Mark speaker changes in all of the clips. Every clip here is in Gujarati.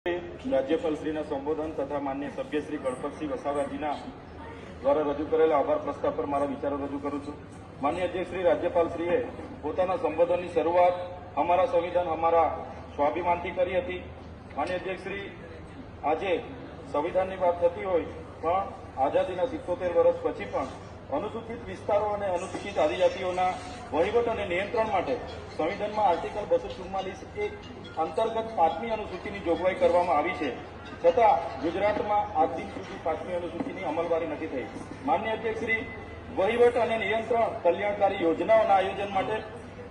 Speaker 1: રાજ્યપાલશ્રીના સંબોધન તથા માન્ય સભ્ય શ્રી ગણપતસિંહ વસાવાજીના દ્વારા રજૂ કરેલા આભાર પ્રસ્તાવ પર મારા વિચારો રજૂ કરું છું. માન્ય અધ્યક્ષ શ્રી રાજ્યપાલશ્રીએ પોતાના સંબોધનની શરૂઆત અમારા સંવિધાન અમારા સ્વાભિમાનથી કરી હતી. માન્ય અધ્યક્ષ શ્રી, આજે સંવિધાનની વાત થતી હોય પણ આઝાદીના 77 વર્ષ પછી પણ અનુસૂચિત વિસ્તારો અને અનુસૂચિત આદિજાતિઓના વહીવટ અને નિયંત્રણ માટે સંવિધાનમાં આર્ટિકલ 244(1) અંતર્ગત 5મી અનુસૂચિની જોગવાઈ કરવામાં આવી છે. છતાં ગુજરાતમાં આજ દિન સુધી 5મી અનુસૂચિની અમલવારી નથી થઈ. માન્ય અધ્યક્ષશ્રી, વહીવટ અને નિયંત્રણ કલ્યાણકારી યોજનાઓના આયોજન માટે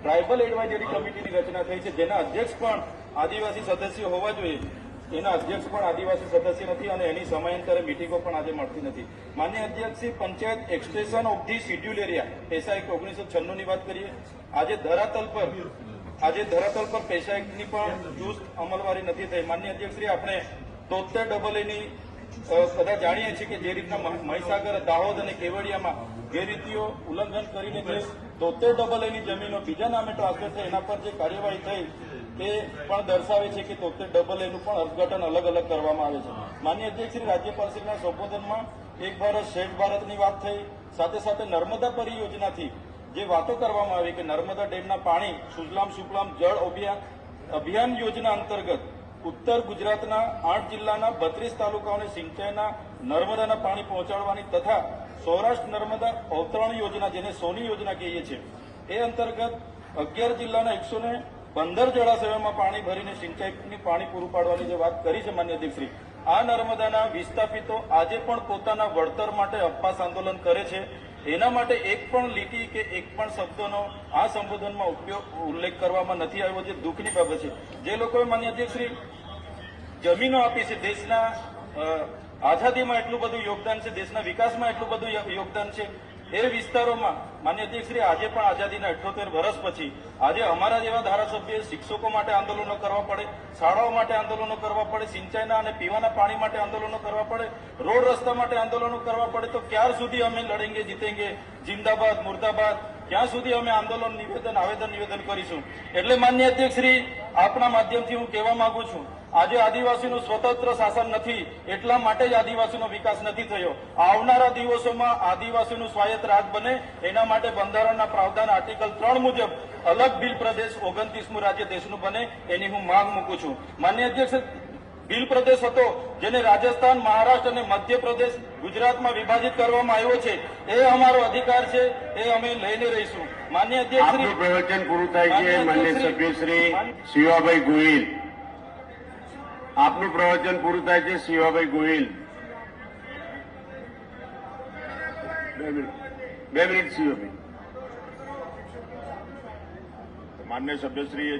Speaker 1: ટ્રાયબલ એડવાઇઝરી કમિટીની રચના થઈ છે, જેના અધ્યક્ષ પણ આદિવાસી સદસ્યો હોવા જોઈએ. એના અધ્યક્ષ પણ આદિવાસી સદસ્ય નથી અને એની સમયાંતરે મિટિંગો પણ આજે મળતી નથી. માન્ય અધ્યક્ષશ્રી, panchayat extension of the schedule area પૈસા એક્ટ 1996ની વાત કરીએ. આજે ધરાતલ પર પૈસા એક્ટની પણ ચુસ્ત અમલવારી નથી થઈ. માન્ય અધ્યક્ષશ્રી, આપણે 73AA બધા જાણીએ છીએ કે જે રીતના મહીસાગર, દાહોદ અને કેવડિયામાં ગેરરીતિઓ ઉલ્લંઘન કરીને જે 73AA જમીનો બીજા નામે ટ્રાન્સફર થઈ એના પર જે કાર્યવાહી થઈ તે પણ દર્શાવે છે કે 73AA પણ અર્થઘટન અલગ અલગ કરવામાં આવે છે. માન્ય અધ્યક્ષશ્રી, રાજ્યપાલશ્રીના સંબોધનમાં એક ભારત શ્રેષ્ઠ ભારતની વાત થઈ. સાથે સાથે નર્મદા પરિયોજનાથી જે વાતો કરવામાં આવી કે નર્મદા ડેમના પાણી સુજલામ સુફલામ જળ અભિયાન યોજના અંતર્ગત ઉત્તર ગુજરાતના 8 જિલ્લાના 32 તાલુકાઓને સિંચાઈના નર્મદાના પાણી પહોંચાડવાની તથા સૌરાષ્ટ્ર નર્મદા અવતરણ યોજના, જેને સોની યોજના કહીએ છીએ, એ અંતર્ગત 11 જિલ્લાના 115 જળાશયોમાં પાણી ભરીને સિંચાઈની પાણી પૂરું પાડવાની જે વાત કરી છે. માન્ય અધ્યક્ષશ્રી, આ નર્મદાના વિસ્થાપિતો આજે પણ પોતાના વળતર માટે ઉપવાસ આંદોલન કરે છે. એના માટે એક પણ લીટી કે એક પણ શબ્દોનો આ સંબોધનમાં ઉલ્લેખ કરવામાં નથી આવ્યો, જે દુઃખની બાબત છે. જે લોકોએ માન્ય અધ્યક્ષશ્રી જમીનો આપી છે, દેશના આઝાદીમાં એટલું બધું યોગદાન છે, દેશના વિકાસમાં એટલું બધું યોગદાન છે, એ વિસ્તારોમાં માન્ય અધ્યક્ષશ્રી આજે પણ આઝાદીના 78 વર્ષ પછી આજે અમારા જેવા ધારાસભ્ય શિક્ષકો માટે આંદોલનો કરવા પડે, શાળાઓ માટે આંદોલનો કરવા પડે, સિંચાઈના અને પીવાના પાણી માટે આંદોલનો કરવા પડે, રોડ રસ્તા માટે આંદોલનો કરવા પડે, તો ક્યાર સુધી અમે લડેંગે જીતેંગે, જિંદાબાદ મુર્દાબાદ, ક્યાં સુધી અમે આંદોલન નિવેદન કરીશું? એટલે માન્ય અધ્યક્ષશ્રી, આપના માધ્યમથી હું કહેવા માંગુ છું, આજે આદિવાસીનું સ્વતંત્ર શાસન નથી, એટલા માટે જ આદિવાસીનો વિકાસ નથી થયો. આવનારા દિવસોમાં આદિવાસીનું સ્વાયત્ત રાજ બને એના માટે બંધારણના પ્રાવધાન આર્ટિકલ 3 મુજબ અલગ ભીલ પ્રદેશ 29મું રાજ્ય દેશનું બને એની હું માંગ મૂકું છું. માન્ય અધ્યક્ષ, ભીલ પ્રદેશ હતો જેને રાજસ્થાન, મહારાષ્ટ્ર અને મધ્યપ્રદેશ, ગુજરાતમાં વિભાજિત કરવામાં આવ્યો છે, એ અમારો અધિકાર છે, એ અમે લઈને રહીશું. માન્ય અધ્યક્ષ,
Speaker 2: પ્રવચન પૂરું થાય છે. માન્ય સભ્ય શ્રી શિવાભાઈ ગોહિલ, આપનું પ્રવચન પૂરું થાય છે. શિવાભાઈ ગોહિલ, 2 મિનિટ. શિવાભાઈ,
Speaker 1: માન્ય સભ્યશ્રીએ